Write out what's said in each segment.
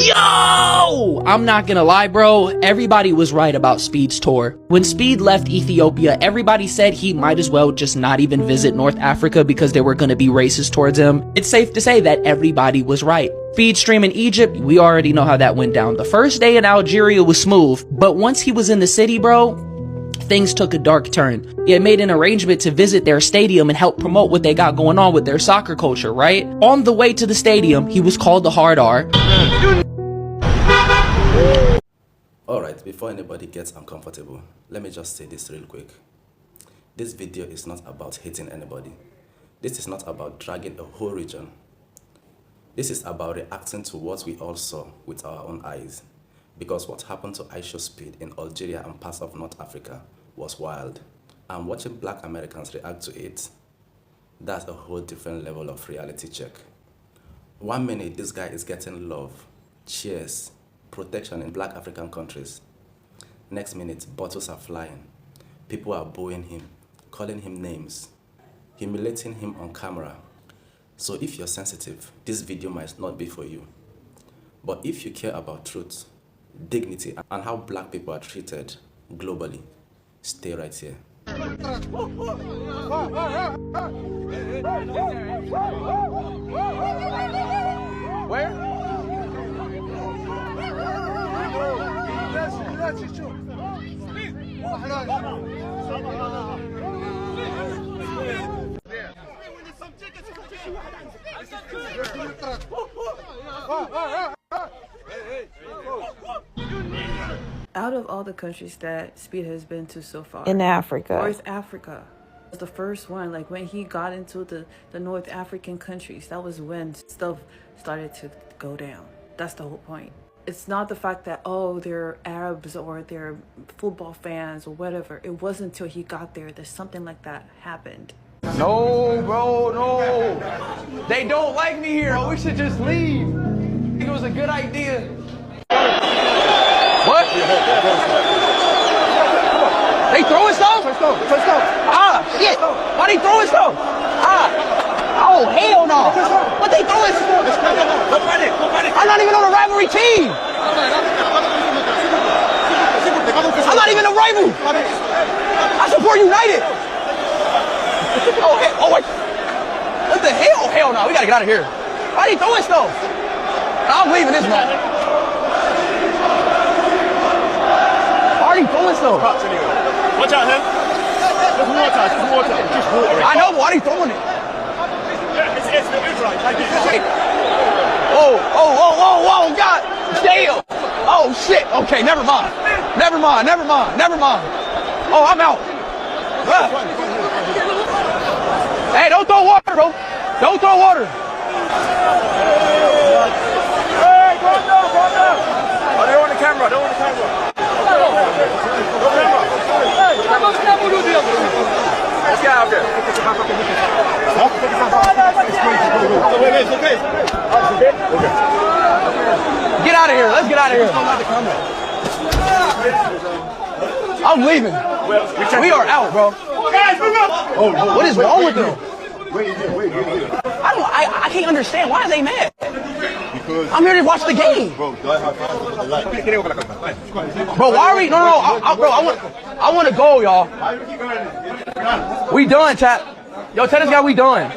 Yo! I'm not gonna lie, bro. Everybody was right about Speed's tour. When Speed left Ethiopia, everybody said he might as well just not even visit North Africa because they were gonna be racist towards him. It's safe to say that everybody was right. Speed stream in Egypt, we already know how that went down. The first day in Algeria was smooth, but once he was in the city, bro, things took a dark turn. He had made an arrangement to visit their stadium and help promote what they got going on with their soccer culture, right? On the way to the stadium, he was called the Hard R. Alright, before anybody gets uncomfortable, let me just say this real quick. This video is not about hating anybody. This is not about dragging a whole region. This is about reacting to what we all saw with our own eyes. Because what happened to ISHOWSPEED in Algeria and parts of North Africa was wild. And watching black Americans react to it, that's a whole different level of reality check. 1 minute this guy is getting love, cheers, protection in black African countries. Next minute, bottles are flying. People are booing him, calling him names, humiliating him on camera. So if you're sensitive, this video might not be for you. But if you care about truth, dignity, and how black people are treated globally, stay right here. Where? Out of all the countries that Speed has been to so far, in Africa, North Africa was the first one. Like when he got into the North African countries, that was when stuff started to go down. That's the whole point. It's not the fact that, oh, they're Arabs or they're football fans or whatever. It wasn't until he got there that something like that happened. No, bro, no. They don't like me here. We should just leave. I think it was a good idea. What? They throwing stuff? Ah, shit. Why they throwing stuff? Ah. Oh, hell no. What they throwing? I'm not even on a rivalry team. I'm not even a rival. I support United. Oh, hell. Oh, wait. What the hell? Hell no. We gotta get out of here. Why they throwing stuff? I'm leaving this man. Why are they throwing stuff? Watch out, him. Just water. I know, but why are they throwing it? It's the Israel. Whoa, God, damn. Oh, shit. Okay, never mind. Oh, I'm out. Hey, don't throw water, bro. Don't throw water. Hey, go down. Oh, they're on the camera. Let's get out of there. It's okay. Get out of here. Let's get out of here. I'm leaving. We are out, bro. What is wrong with them? Wait. I can't understand. Why are they mad? Because I'm here to watch the game. Bro, why are we? No. I want to go, y'all. We done, chat. Yo, tell this guy we done.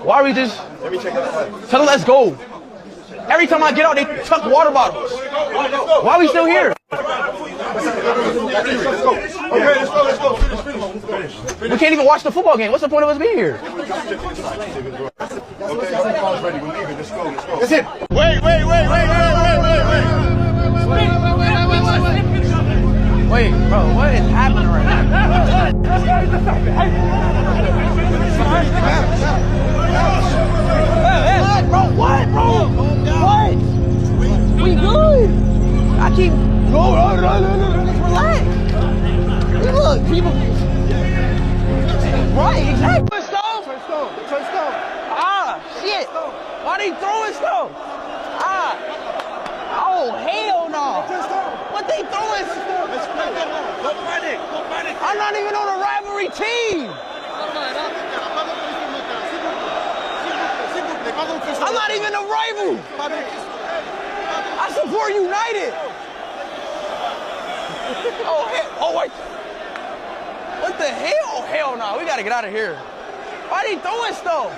Why are we just? Let me check it out. Tell him let's go. Every time I get out, they chuck water bottles. Why are we still here? Okay, let's go. We can't even watch the football game. What's the point of us being here? That's it. Wait. Wait, bro, what is happening right now? What, bro? What? We good. I keep... Just relax. Look, people... Right, exactly. Turn stone. Ah, shit. Why they throwing stuff? Ah. Oh, hell no. What they throwing? Don't panic. I'm not even on a rivalry team. I'm not even a rival. support United. Oh, wait. What the hell? Oh, hell no. We got to get out of here. Why are they throwing stuff?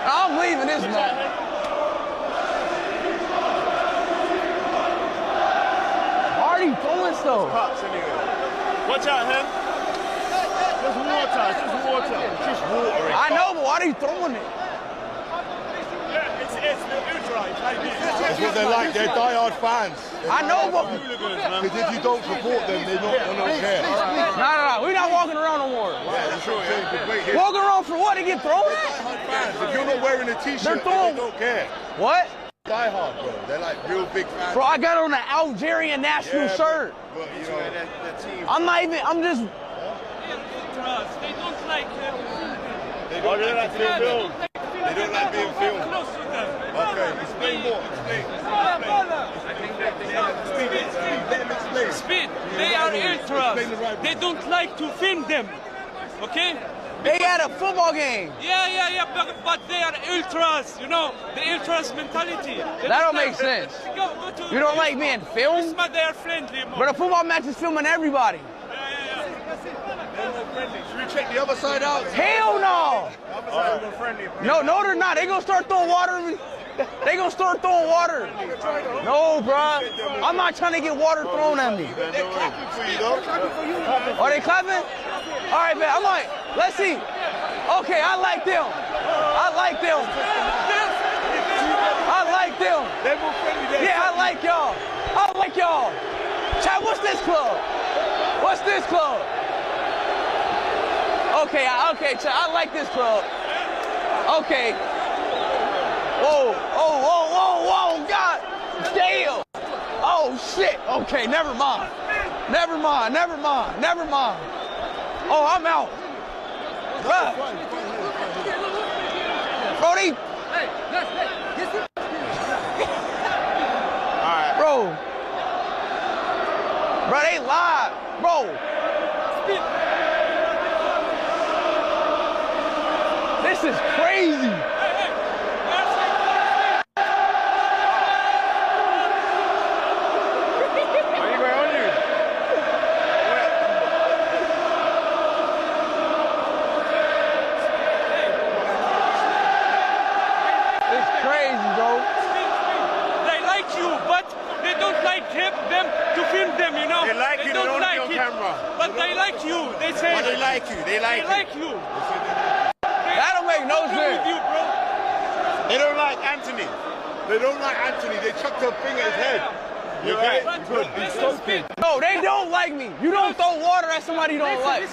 I'm leaving this man. Why are they throwing stuff? Cups anyway. Watch out, him. Just water. Just water. I know, but why are they throwing it? It's the ultra. That's what they're like. They're diehard fans. I know, but... Because if you don't support them, they don't care. No. We're not walking around no more. Yeah, that's what I'm saying. Walking around for what? To get thrown at? Diehard fans. If you're not wearing a t-shirt, They're they throwing- don't care. What? Diehard, bro. They're like real big fans. Bro, I got on an Algerian national shirt. But, you know, the team. I'm just... They don't like They don't like being filmed. They don't like being filmed. close to them. Okay, explain more. Explain. Speed, they are ultras. They don't like to film them. Okay? They had a football game. Yeah, but they are ultras, you know, the ultras mentality. That don't make sense. Go to You don't like being filmed? but they are friendly. But a football match is filming everybody. Should we check the other side out? Hell no! No, they're not. They gonna start throwing water. They gonna start throwing water. No, bruh. I'm not trying to get water thrown at me. They're clapping for you, though. Are they clapping? All right, man. I'm like, let's see. Okay, I like them. I like them. They're more friendly. Yeah, I like y'all. Chad, what's this club? Okay, Chad, I like this club. Okay. Whoa, God damn. Oh, shit. Okay, never mind. Oh, I'm out. Bruh. Bro, they... Bro. Bro, they live. Bro. This is crazy. Them to film them, you know. They like you, they don't like it. camera. But they like you. They say. But they like you. They like you. That don't make no sense. With you, bro. They don't like Anthony. They chucked a thing at his head. You okay? Good. He's stupid. No, they don't like me. You don't throw water at somebody you don't like.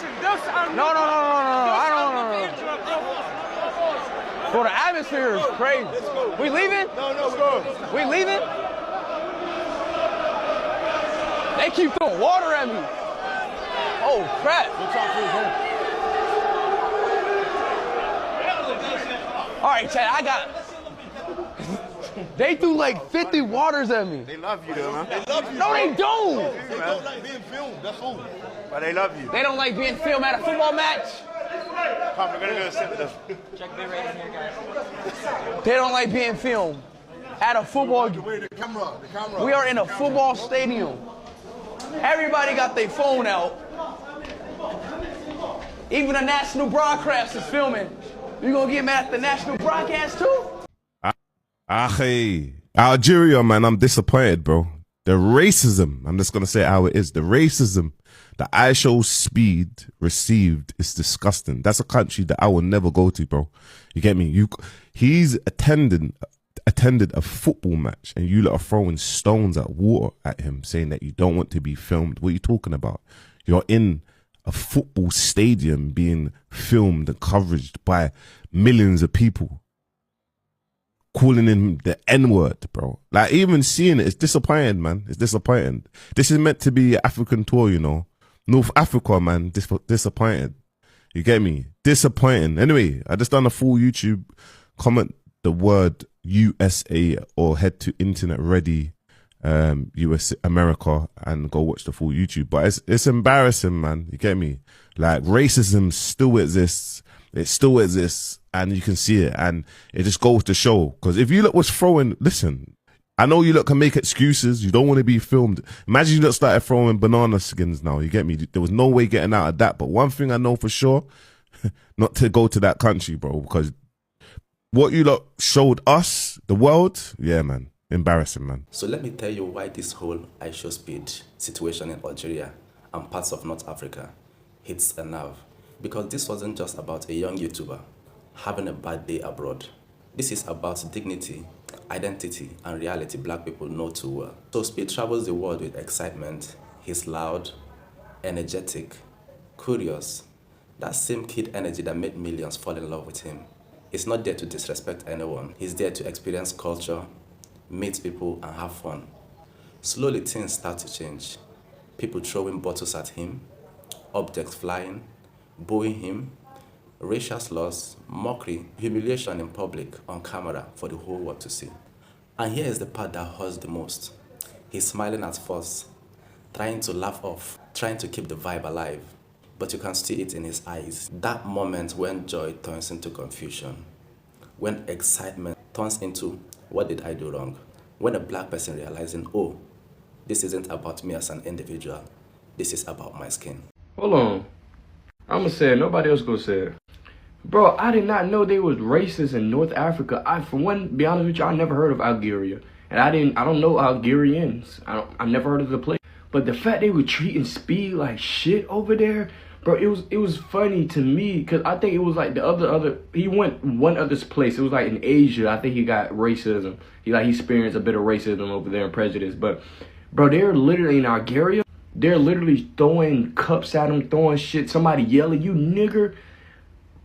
No. I don't. Bro, the atmosphere is crazy. We leaving? No, let's go. We leaving? They keep throwing water at me. Oh, crap. All right, Chad, I got... They threw like 50 waters at me. They love you, though, man. They love you. No, they don't. They don't like being filmed, that's all. But they love you. They don't like being filmed at a football match. Come, we're going to go sit with them. Check the right here, guys. They don't like being filmed at a football game. The camera. We are in a football stadium. Everybody got their phone out. Even the national broadcast is filming. You gonna get mad at the national broadcast too? Algeria, man, I'm disappointed, bro. The racism, I'm just gonna say how it is. The racism that ISHOWSPEED received is disgusting. That's a country that I will never go to, bro. You get me? He's attended a football match and you lot are throwing stones at water at him, saying that you don't want to be filmed. What are you talking about? You're in a football stadium being filmed and coveraged by millions of people, calling him the N-word, bro. Like, even seeing it, it's disappointing, man. It's disappointing. This is meant to be an African tour, you know. North Africa, man, disappointed. You get me? Disappointing. Anyway, I just done a full YouTube. Comment the word USA or head to Internet Ready US America and go watch the full YouTube. But it's embarrassing, man. You get me? Like, racism still exists. It still exists, and you can see it, and it just goes to show. Because if you look was throwing, listen, I know you lot can make excuses. You don't want to be filmed. Imagine you lot started throwing banana skins now. You get me? There was no way getting out of that. But one thing I know for sure, not to go to that country, bro, because what you lot showed us, the world, yeah, man. Embarrassing, man. So let me tell you why this whole ISHOWSPEED situation in Algeria and parts of North Africa hits a nerve. Because this wasn't just about a young YouTuber having a bad day abroad. This is about dignity, identity, and reality black people know too well. So Speed travels the world with excitement. He's loud, energetic, curious. That same kid energy that made millions fall in love with him. He's not there to disrespect anyone. He's there to experience culture, meet people, and have fun. Slowly things start to change. People throwing bottles at him, objects flying, booing him, racial slurs, mockery, humiliation in public, on camera for the whole world to see. And here is the part that hurts the most. He's smiling at first, trying to laugh off, trying to keep the vibe alive. But you can see it in his eyes. That moment when joy turns into confusion. When excitement turns into, what did I do wrong? When a black person realizing, oh, this isn't about me as an individual. This is about my skin. Hold on. I'ma say it. Nobody else gonna say it. Bro, I did not know they was racist in North Africa. For one, be honest with you, I never heard of Algeria. And I don't know Algerians. I never heard of the place. But the fact they were treating Speed like shit over there, bro, it was funny to me, because I think it was like he went one other place. It was like in Asia. I think he got racism. He experienced a bit of racism over there and prejudice. But bro, they're literally in Algeria. They're literally throwing cups at him, throwing shit. Somebody yelling, "You nigger."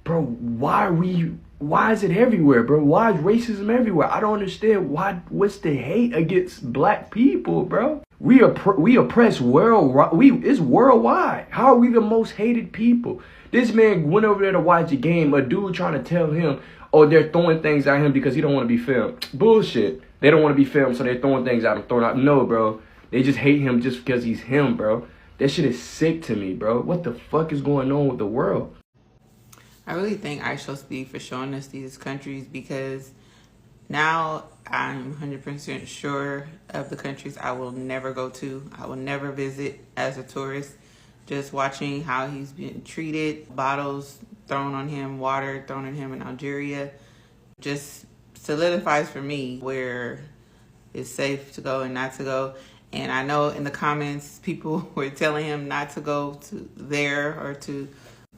Bro, why is it everywhere, bro? Why is racism everywhere? I don't understand. What's the hate against black people, bro? We oppress worldwide. It's worldwide. How are we the most hated people? This man went over there to watch a game. A dude trying to tell him, oh, they're throwing things at him because he don't want to be filmed. Bullshit. They don't want to be filmed, so they're throwing things at him. No, bro. They just hate him just because he's him, bro. That shit is sick to me, bro. What the fuck is going on with the world? I really thank ISHOWSPEED for showing us these countries, because now I'm 100% sure of the countries I will never go to. I will never visit as a tourist. Just watching how he's been treated, bottles thrown on him, water thrown on him in Algeria, just solidifies for me where it's safe to go and not to go. And I know in the comments people were telling him not to go to there or to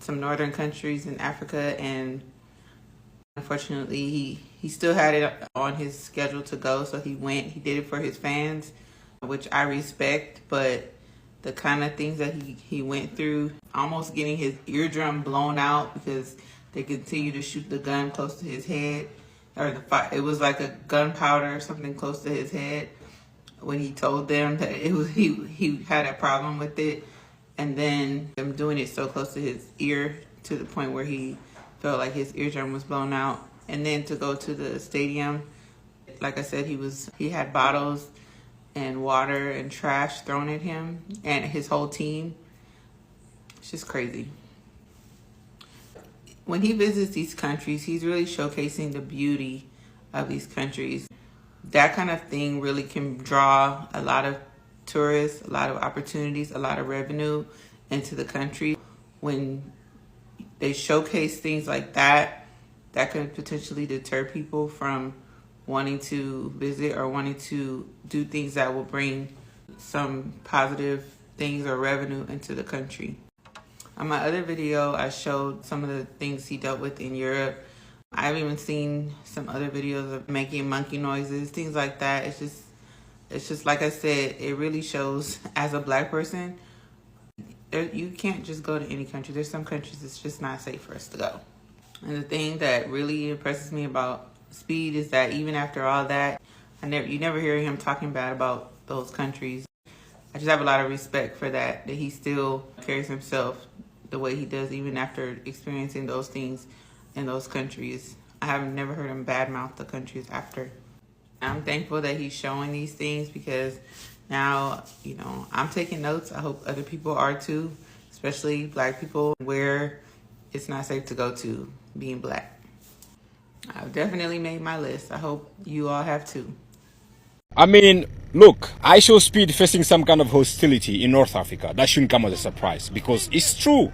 some northern countries in Africa, and unfortunately he still had it on his schedule to go, so he went. He did it for his fans, which I respect, but the kind of things that he went through, almost getting his eardrum blown out because they continue to shoot the gun close to his head, or it was like a gunpowder or something close to his head, when he told them that he had a problem with it. And then them doing it so close to his ear to the point where he felt like his eardrum was blown out. And then to go to the stadium, like I said, he had bottles and water and trash thrown at him and his whole team. It's just crazy. When he visits these countries, he's really showcasing the beauty of these countries. That kind of thing really can draw a lot of tourists, a lot of opportunities, a lot of revenue into the country. When they showcase things like that, that could potentially deter people from wanting to visit or wanting to do things that will bring some positive things or revenue into the country. On my other video, I showed some of the things he dealt with in Europe. I've even seen some other videos of making monkey noises, things like that. It's just like I said, it really shows, as a black person, you can't just go to any country. There's some countries it's just not safe for us to go. And the thing that really impresses me about Speed is that even after all that, you never hear him talking bad about those countries. I just have a lot of respect for that he still carries himself the way he does even after experiencing those things in those countries. I have never heard him badmouth the countries after. I'm thankful that he's showing these things, because now, I'm taking notes. I hope other people are too, especially black people, where it's not safe to go to being black. I've definitely made my list. I hope you all have too. I mean, look, ISHOWSPEED facing some kind of hostility in North Africa. That shouldn't come as a surprise because it's true.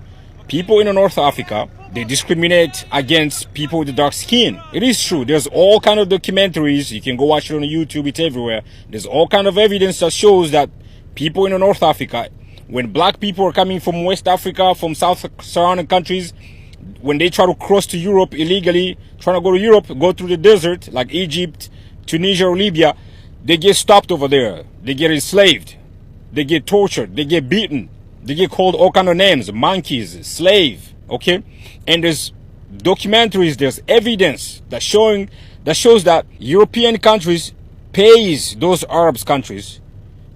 People in North Africa, they discriminate against people with dark skin. It is true. There's all kind of documentaries. You can go watch it on YouTube. It's everywhere. There's all kind of evidence that shows that people in North Africa, when black people are coming from West Africa, from South surrounding countries, when they try to cross to Europe illegally, trying to go to Europe, go through the desert, like Egypt, Tunisia, or Libya, they get stopped over there. They get enslaved. They get tortured. They get beaten. They get called all kind of names, monkeys, slave, okay? And there's documentaries, there's evidence that shows that European countries pays those Arab countries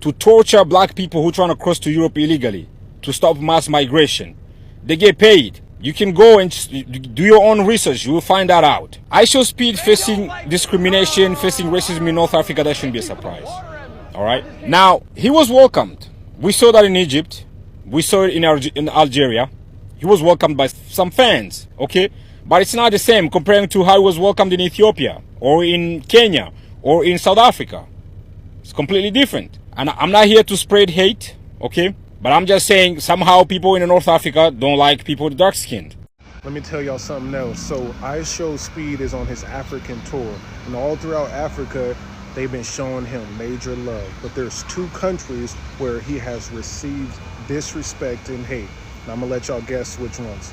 to torture black people who trying to cross to Europe illegally, to stop mass migration. They get paid. You can go and do your own research. You will find that out. ISHOWSPEED facing discrimination, facing racism in North Africa, that shouldn't be a surprise. All right? Now, he was welcomed. We saw that in Egypt. We saw it in Algeria. He was welcomed by some fans, okay? But it's not the same comparing to how he was welcomed in Ethiopia or in Kenya or in South Africa. It's completely different. And I'm not here to spread hate, okay? But I'm just saying somehow people in North Africa don't like people with dark skin. Let me tell y'all something else. So ISHOWSPEED is on his African tour. And all throughout Africa, they've been showing him major love. But there's 2 countries where he has received disrespect and hate. And I'm gonna let y'all guess which ones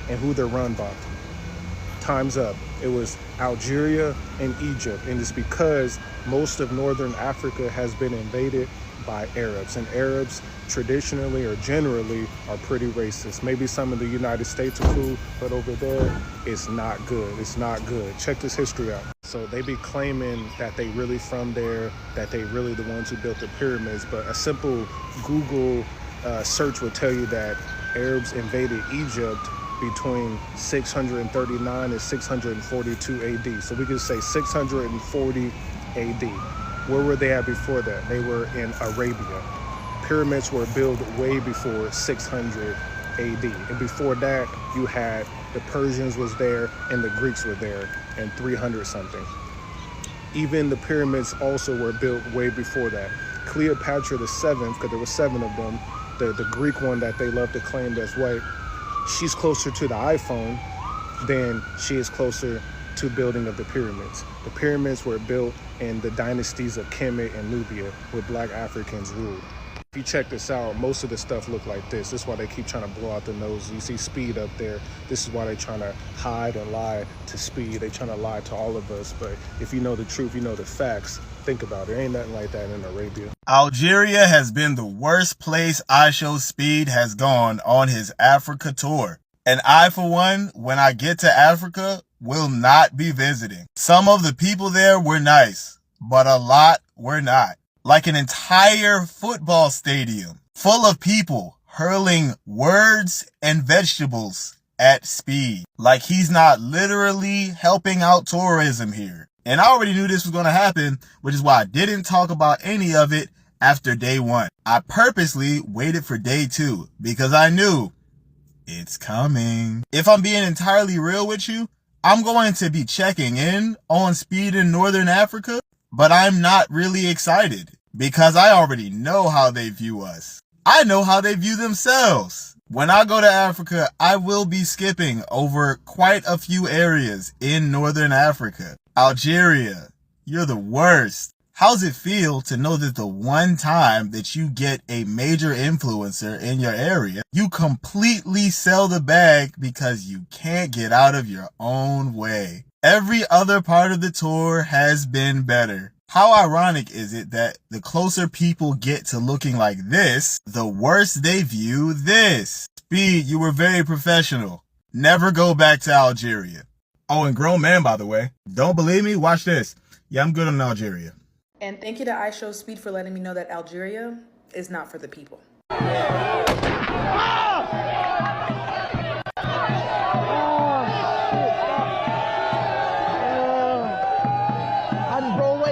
and who they're run by. Time's up. It was Algeria and Egypt. And it's because most of Northern Africa has been invaded by Arabs. And Arabs traditionally or generally are pretty racist. Maybe some in the United States are cool, but over there, it's not good. It's not good. Check this history out. So they be claiming that they really from there, that they really the ones who built the pyramids. But a simple Google search would tell you that Arabs invaded Egypt between 639 and 642 AD. So we could say 640 AD. Where were they at before that? They were in Arabia. Pyramids were built way before 600 AD. And before that, you had the Persians was there and the Greeks were there in 300 something. Even the pyramids also were built way before that. Cleopatra the 7th, because there were 7 of them, the Greek one that they love to claim that's white, she's closer to the iPhone than she is closer to building of the pyramids. The pyramids were built in the dynasties of Kemet and Nubia, where black Africans ruled. If you check this out, most of the stuff look like this. This is why they keep trying to blow out the nose. You see Speed up there. This is why they're trying to hide and lie to Speed. They're trying to lie to all of us. But if you know the truth, you know the facts. Think about it. There ain't nothing like that in Arabia. Algeria has been the worst place ISHOWSPEED has gone on his Africa tour. And I, for one, when I get to Africa, will not be visiting. Some of the people there were nice, but a lot were not. Like an entire football stadium full of people hurling words and vegetables at Speed. Like he's not literally helping out tourism here. And I already knew this was going to happen, which is why I didn't talk about any of it after day 1. I purposely waited for day 2 because I knew it's coming. If I'm being entirely real with you, I'm going to be checking in on Speed in Northern Africa, but I'm not really excited because I already know how they view us. I know how they view themselves. When I go to Africa, I will be skipping over quite a few areas in Northern Africa. Algeria, you're the worst. How's it feel to know that the one time that you get a major influencer in your area, you completely sell the bag because you can't get out of your own way? Every other part of the tour has been better. How ironic is it that the closer people get to looking like this, the worse they view this? Speed, you were very professional. Never go back to Algeria. Oh, and grown man, by the way. Don't believe me? Watch this. Yeah, I'm good on Algeria. And thank you to ISHOWSPEED for letting me know that Algeria is not for the people.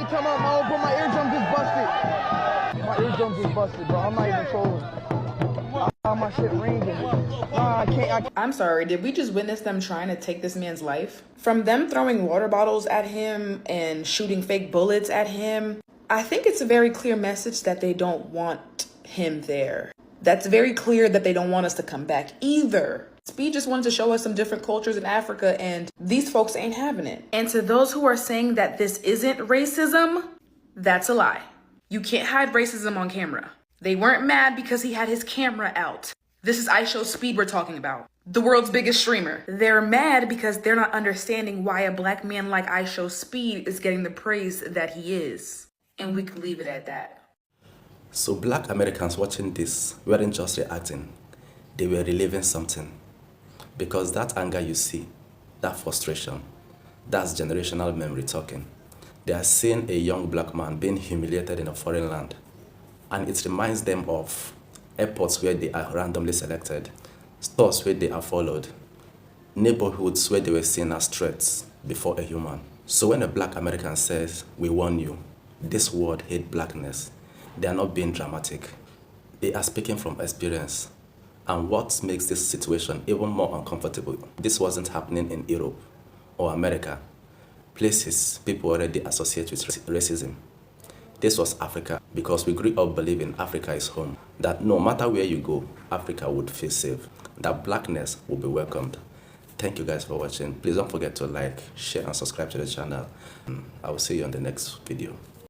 Come on, my bro, my eardrum just busted. My eardrum just busted, bro. I'm not even trolling. My shit ringing. I'm sorry, did we just witness them trying to take this man's life? From them throwing water bottles at him and shooting fake bullets at him, I think it's a very clear message that they don't want him there. That's very clear that they don't want us to come back either. Speed just wanted to show us some different cultures in Africa, and these folks ain't having it. And to those who are saying that this isn't racism, that's a lie. You can't hide racism on camera. They weren't mad because he had his camera out. This is ISHOWSPEED we're talking about, the world's biggest streamer. They're mad because they're not understanding why a black man like ISHOWSPEED is getting the praise that he is. And we could leave it at that. So black Americans watching this weren't just reacting, they were reliving something. Because that anger you see, that frustration, that's generational memory talking. They are seeing a young black man being humiliated in a foreign land. And it reminds them of airports where they are randomly selected, stores where they are followed, neighborhoods where they were seen as threats before a human. So when a black American says, "We warn you," this world hates blackness, they are not being dramatic. They are speaking from experience. And what makes this situation even more uncomfortable, this wasn't happening in Europe or America, places people already associate with racism. This was Africa, because we grew up believing Africa is home, that no matter where you go, Africa would feel safe, that blackness will be welcomed. Thank you guys for watching. Please don't forget to like, share, and subscribe to the channel. I will see you on the next video.